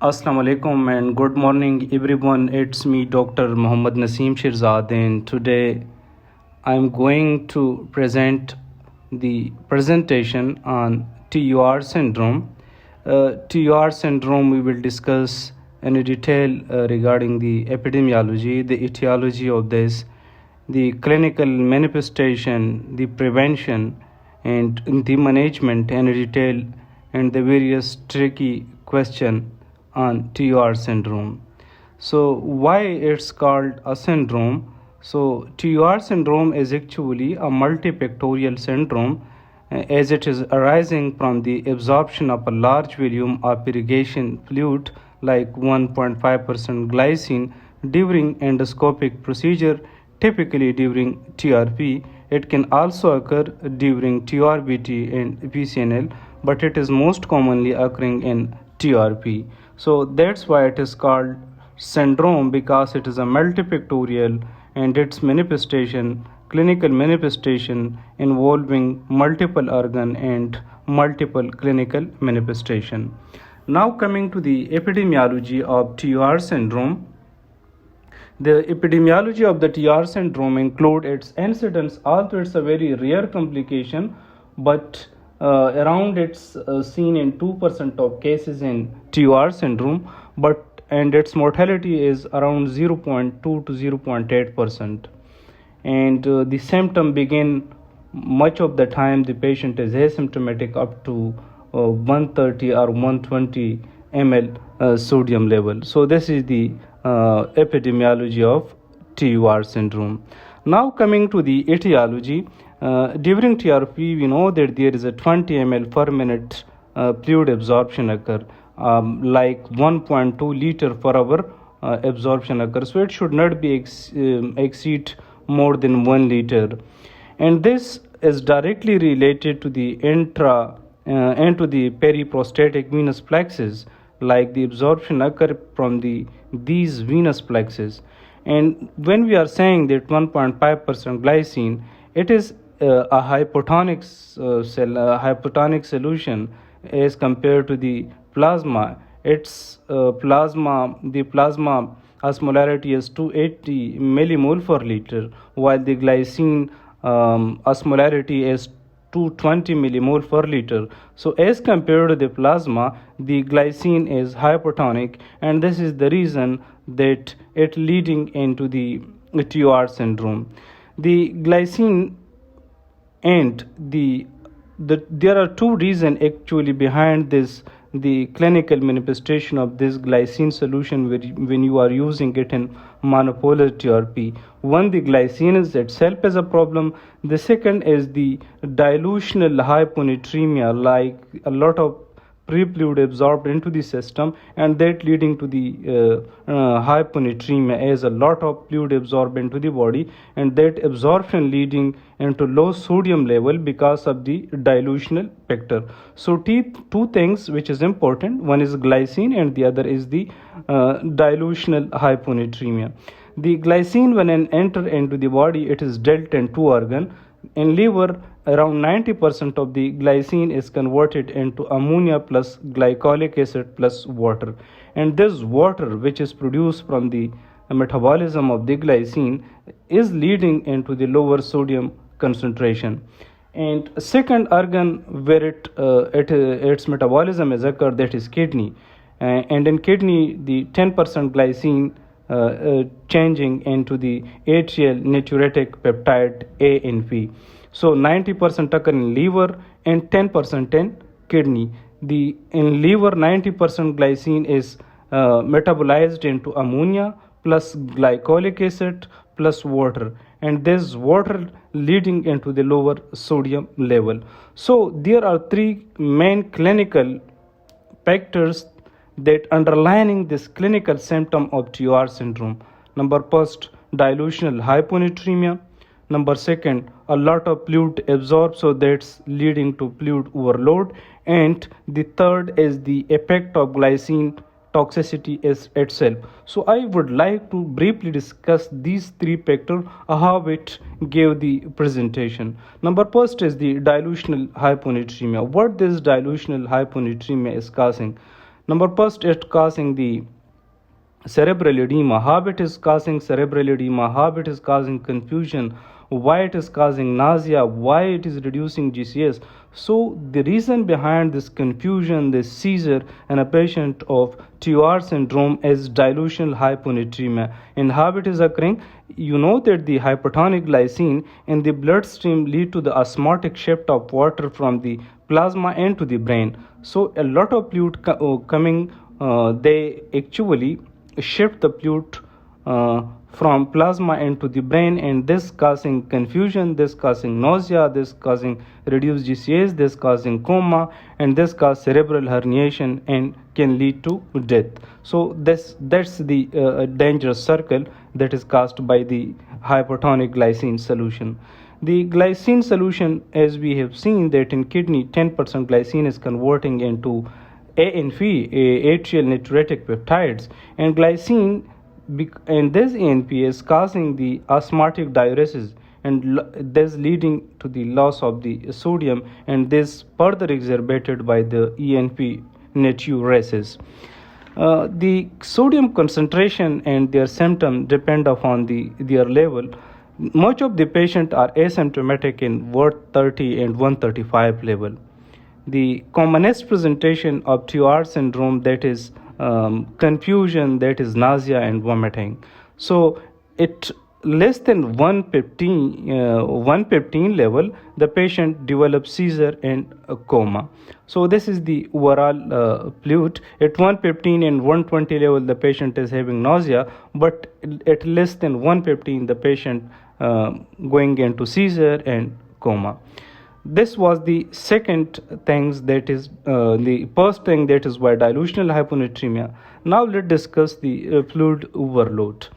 Assalamu alaikum and good morning everyone. It's me Dr. Muhammad Naseem Shirzad, and today I'm going to present the presentation on TUR syndrome. TUR syndrome we will discuss in detail regarding the epidemiology, the etiology of this, the clinical manifestation, the prevention, and the management in detail, and the various tricky question on TUR syndrome. So why it's called a syndrome? So TUR syndrome is actually a multifactorial syndrome as it is arising from the absorption of a large volume of irrigation fluid like 1.5% glycine during endoscopic procedure, typically during TRP. It can also occur during TRBT and PCNL, but it is most commonly occurring in TRP. So that's why it is called syndrome, because it is a multifactorial and its manifestation, clinical manifestation involving multiple organ and multiple clinical manifestation. Now coming to the epidemiology of TUR syndrome. The epidemiology of the TR syndrome include its incidence, although it's a very rare complication, but around it's seen in 2% of cases in TR syndrome, and its mortality is around 0.2 to 0.8%. And the symptom begin much of the time the patient is asymptomatic up to 130 or 120 ml sodium level. So this is the epidemiology of TUR syndrome. Now coming to the etiology, during TRP we know that there is a 20 ml per minute fluid absorption occur, like 1.2 liter per hour absorption occurs. So it should not be exceed more than 1 liter, and this is directly related to the and to the periprostatic venous plexus, like the absorption occur from these venous plexus. And when we are saying that 1.5% glycine, it is a hypotonic solution as compared to the plasma. The plasma osmolarity is 280 millimole per liter, while the glycine osmolarity is 220 millimole per liter. So as compared to the plasma, the glycine is hypotonic, and this is the reason that it leading into the TUR syndrome. The glycine and there are two reasons actually behind this, the clinical manifestation of this glycine solution when you are using it in monopolar TRP. One, the glycine is itself is a problem. The second is the dilutional hyponatremia, like a lot of pre-fluid absorbed into the system, and that leading to the hyponatremia, as a lot of fluid absorbed into the body, and that absorption leading into low sodium level because of the dilutional factor. So two things which is important, one is glycine and the other is the dilutional hyponatremia. The glycine, when it enter into the body, it is dealt in two organ. In liver, around 90% of the glycine is converted into ammonia plus glycolic acid plus water, and this water, which is produced from the metabolism of the glycine, is leading into the lower sodium concentration. And second organ where its metabolism is occurred, that is kidney. And in kidney, the 10% glycine changing into the atrial natriuretic peptide A and P. So 90% occur in liver and 10% in kidney. In liver, 90% glycine is metabolized into ammonia plus glycolic acid plus water, and this water leading into the lower sodium level. So there are three main clinical factors that underlining this clinical symptom of TUR syndrome. Number first, dilutional hyponatremia. Number second, a lot of fluid absorbed, so that's leading to fluid overload. And the third is the effect of glycine toxicity is itself. So I would like to briefly discuss these three factors, how it gave the presentation. Number first is the dilutional hyponatremia. What this dilutional hyponatremia is causing? Number first, it causing the cerebral edema. How it is causing cerebral edema, how it is causing confusion, why it is causing nausea, why it is reducing GCS. So the reason behind this confusion, this seizure in a patient of TUR syndrome is dilutional hyponatremia. And how it is occurring? You know that the hypertonic glycine in the bloodstream lead to the osmotic shift of water from the plasma into the brain. So a lot of fluid coming, they actually shift the fluid from plasma into the brain, and this causing confusion, this causing nausea, this causing reduced GCS, this causing coma, and this cause cerebral herniation and can lead to death. So that's the dangerous circle that is caused by the hypertonic glycine solution. The glycine solution, as we have seen that in kidney 10% glycine is converting into ANP, atrial natriuretic peptides, and glycine and this ANP is causing the osmotic diuresis, and this leading to the loss of the sodium, and this further exacerbated by the ENP natriuresis. The sodium concentration and their symptom depend upon their level. Much of the patient are asymptomatic in 130 and 135 level. The commonest presentation of TUR syndrome, that is confusion, that is nausea and vomiting. So it less than 115 level, the patient develops seizure and a coma. So this is the overall fluid. At 115 and 120 level, the patient is having nausea, but at less than 115, the patient going into seizure and coma. This was the second thing, that is the first thing, that is why dilutional hyponatremia. Now let's discuss the fluid overload.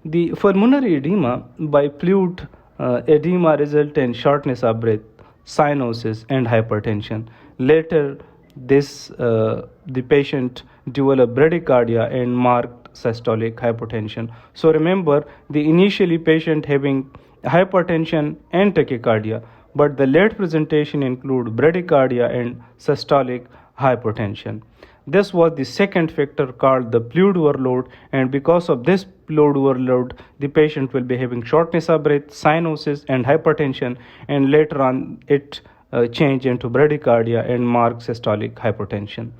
The pulmonary edema by fluid edema result in shortness of breath, cyanosis, and hypertension. Later, the patient develop bradycardia and marked systolic hypertension. So remember, the initially patient having hypertension and tachycardia, but the late presentation include bradycardia and systolic hypertension. This was the second factor called the fluid overload, and because of this fluid overload, the patient will be having shortness of breath, cyanosis, and hypertension, and later on it change into bradycardia and marked systolic hypertension.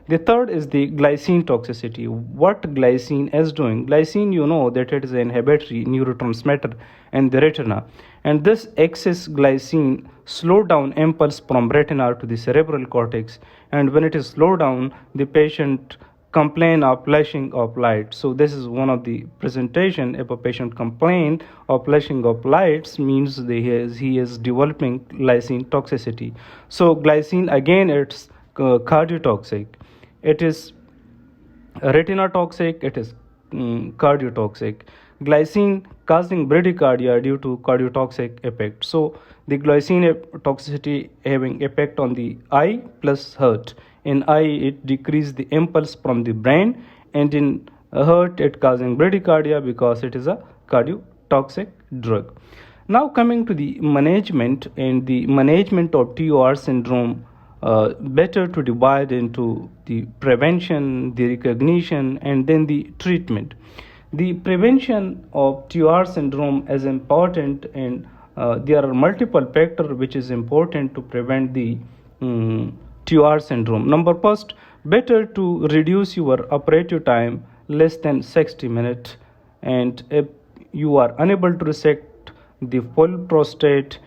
The third is the glycine toxicity. What glycine is doing? Glycine, you know that it is an inhibitory neurotransmitter in the retina, and this excess glycine slow down impulse from retina to the cerebral cortex, and when it is slowed down, the patient complain of flashing of light. So this is one of the presentation. If a patient complain of flashing of lights, means he is developing glycine toxicity. So glycine, again, it's cardiotoxic. It is retina toxic, it is cardiotoxic. Glycine causing bradycardia due to cardiotoxic effect. So the glycine toxicity having effect on the eye plus heart. In eye, it decreases the impulse from the brain, and in heart, it causing bradycardia because it is a cardiotoxic drug. Now coming to the management, and the management of TUR syndrome, better to divide into the prevention, the recognition, and then the treatment. The prevention of TUR syndrome is important, and there are multiple factors which is important to prevent the TUR syndrome. Number first, better to reduce your operative time less than 60 minutes, and if you are unable to resect the full prostate,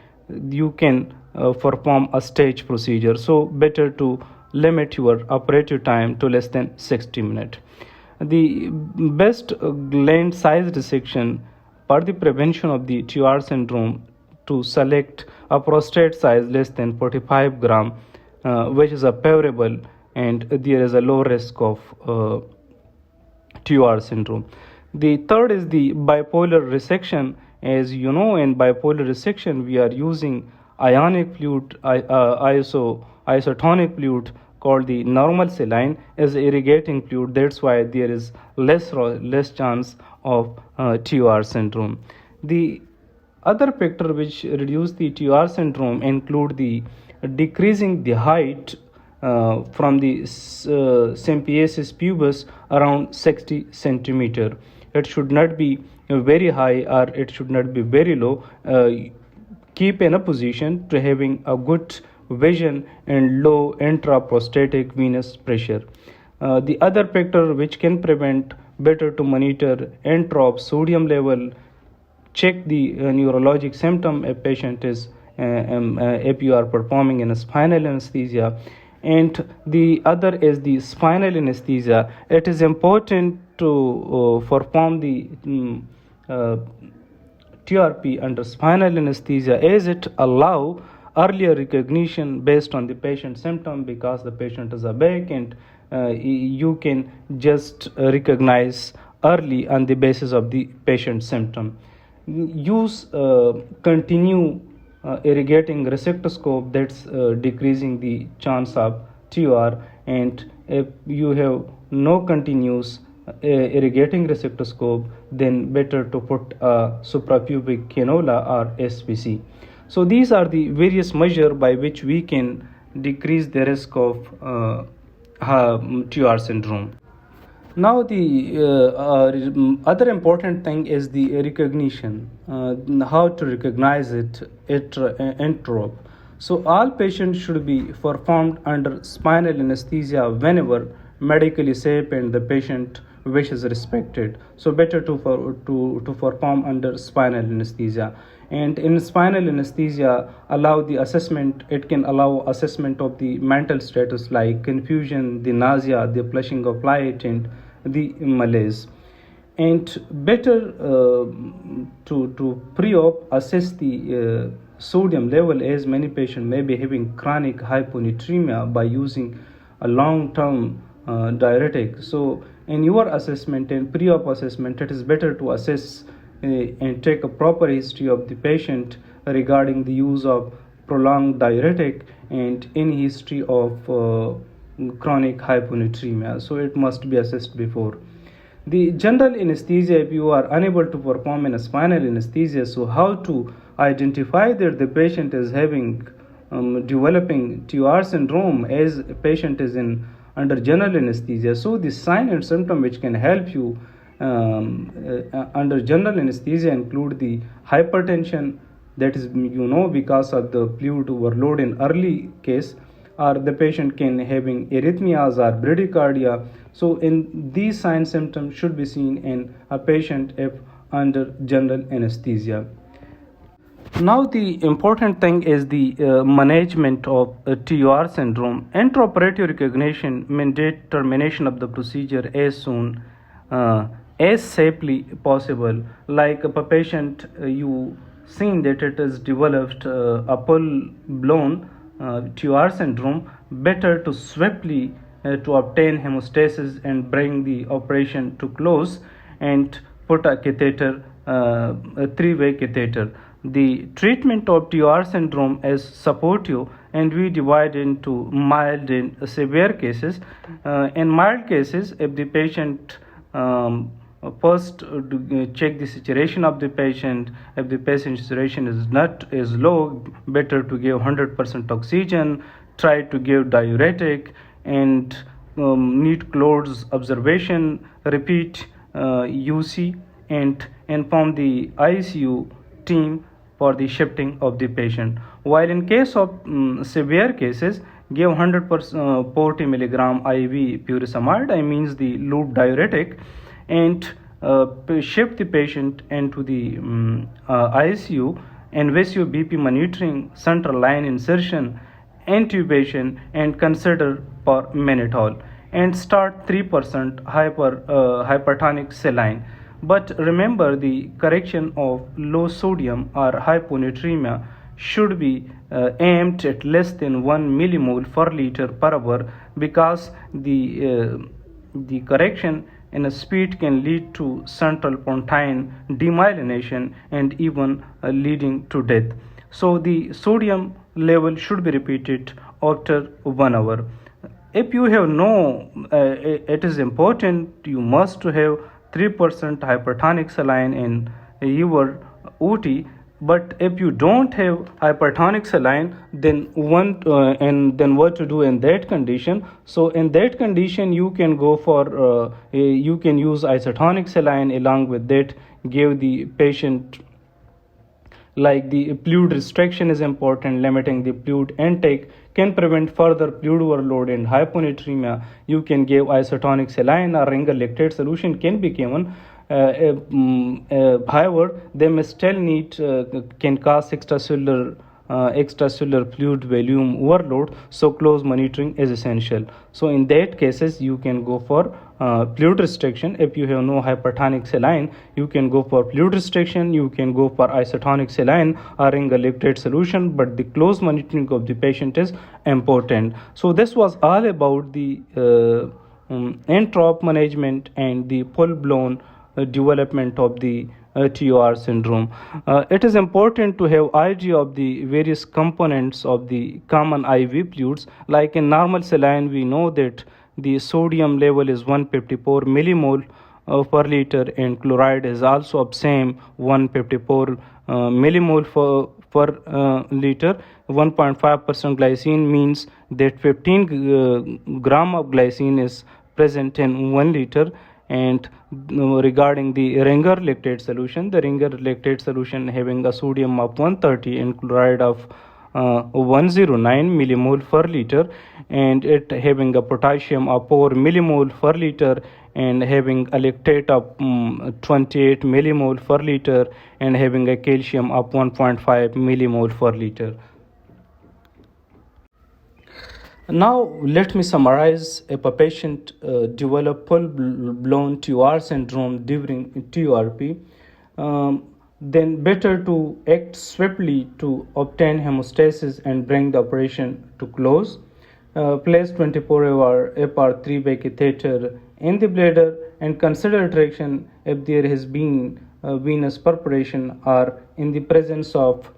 you can perform a stage procedure. So better to limit your operative time to less than 60 minutes. The best gland size resection for the prevention of the TUR syndrome, to select a prostate size less than 45 gram, which is a favorable, and there is a low risk of TUR syndrome. The third is the bipolar resection. As you know, in bipolar resection, we are using ionic fluid, isotonic fluid called the normal saline as irrigating fluid. That's why there is less chance of TUR syndrome. The other factor which reduce the TUR syndrome include the decreasing the height from the symphysis pubis around 60 centimeter. It should not be very high or it should not be very low. Keep in a position to having a good vision and low intraprostatic venous pressure. The other factor which can prevent, better to monitor NTROP sodium level, check the neurologic symptom a patient is if you are performing in a spinal anesthesia. And the other is the spinal anesthesia. It is important to perform the uh, TRP under spinal anesthesia as it allow earlier recognition based on the patient symptom, because the patient is awake and you can just recognize early on the basis of the patient symptom. Use continue irrigating resectoscope, that's decreasing the chance of TR. And if you have no continuous irrigating resectoscope, then better to put a suprapubic cannula or SPC. So these are the various measures by which we can decrease the risk of TR syndrome. Now the other important thing is the recognition, how to recognize it enterop. So all patients should be performed under spinal anesthesia whenever medically safe and the patient wish is respected. So better to perform under spinal anesthesia. And in spinal anesthesia, allow the assessment. It can allow assessment of the mental status like confusion, the nausea, the flushing of light, and the malaise. And better to pre-op assess the sodium level, as many patients may be having chronic hyponatremia by using a long-term diuretic. So in your assessment and pre-op assessment, it is better to assess and take a proper history of the patient regarding the use of prolonged diuretic and any history of chronic hyponatremia. So it must be assessed before. The general anesthesia, if you are unable to perform in a spinal anesthesia, so how to identify that the patient is having developing TUR syndrome as a patient is in under general anesthesia. So the sign and symptom which can help you under general anesthesia include the hypertension, that is because of the fluid overload in early case, or the patient can having arrhythmias or bradycardia. So in these sign symptoms should be seen in a patient if under general anesthesia. Now the important thing is the management of TUR syndrome. Intraoperative recognition mandate termination of the procedure as soon as safely possible. Like if a patient you seen that it is developed a full-blown TUR syndrome, better to swiftly to obtain hemostasis and bring the operation to close and put a catheter, a three-way catheter. The treatment of TUR syndrome is supportive, and we divide into mild and severe cases. In mild cases, if the patient first check the saturation of the patient. If the patient saturation is low, better to give 100% oxygen. Try to give diuretic and need close observation. Repeat UC and inform the ICU team for the shifting of the patient. While in case of severe cases, give 100% 40 milligram IV furosemide, I means the loop diuretic, and shift the patient into the ICU, invasive BP monitoring, central line insertion, intubation, and consider for mannitol, and start 3% hypertonic saline. But remember, the correction of low sodium or hyponatremia should be aimed at less than 1 millimole per liter per hour, because the correction in a speed can lead to central pontine demyelination and even leading to death. So the sodium level should be repeated after 1 hour. If you have it is important, you must have 3% hypertonic saline in your OT, But if you don't have hypertonic saline, then then what to do in that condition? So in that condition, you can go for you can use isotonic saline. Along with that, give the patient, like the fluid restriction is important. Limiting the fluid intake can prevent further fluid overload and hyponatremia. You can give isotonic saline or ringer lactate solution can be given. However, they may still need can cause extracellular fluid volume overload, so close monitoring is essential. So in that cases, you can go for fluid restriction. If you have no hypertonic saline, you can go for fluid restriction. You can go for isotonic saline or ringer lactate solution, but the close monitoring of the patient is important. So this was all about the NTROP management and the full-blown development of the TUR syndrome. It is important to have idea of the various components of the common IV fluids. Like in normal saline, we know that the sodium level is 154 millimole per liter, and chloride is also of same 154 millimole per liter. 1.5% glycine means that 15 gram of glycine is present in 1 liter. And regarding the ringer lactate solution, the ringer lactate solution having a sodium of 130 and chloride of 109 millimole per liter, and it having a potassium of 4 millimole per liter, and having a lactate of 28 millimole per liter, and having a calcium of 1.5 millimole per liter. Now, let me summarize. If a patient develop full-blown TUR syndrome during TURP, then better to act swiftly to obtain hemostasis and bring the operation to close. Place 24-hour FR3 by catheter in the bladder, and consider traction if there has been venous perforation or in the presence of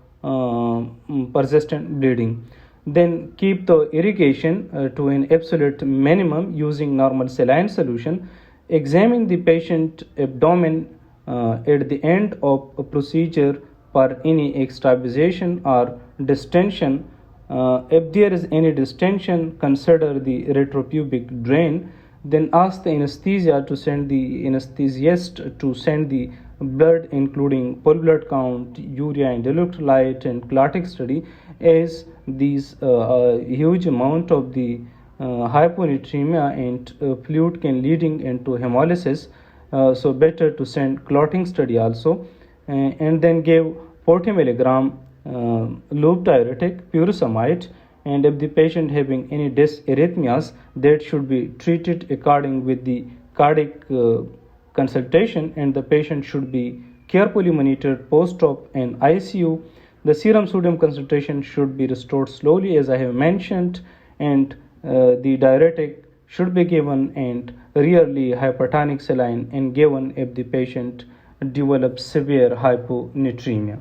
persistent bleeding. Then keep the irrigation to an absolute minimum using normal saline solution. Examine the patient abdomen at the end of a procedure for any extravasation or distension. If there is any distension, consider the retropubic drain. Then ask the anesthesia to send the anesthesiast to send the blood, including full blood count, urea and electrolyte, and clotting study, as these huge amount of the hyponatremia and fluid can leading into hemolysis. So better to send clotting study also. And then give 40 milligram loop diuretic furosemide. And if the patient having any dysarrhythmias, that should be treated according with the cardiac consultation, and the patient should be carefully monitored post-op and ICU. The serum sodium concentration should be restored slowly, as I have mentioned, and the diuretic should be given, and rarely hypertonic saline and given if the patient develops severe hyponatremia.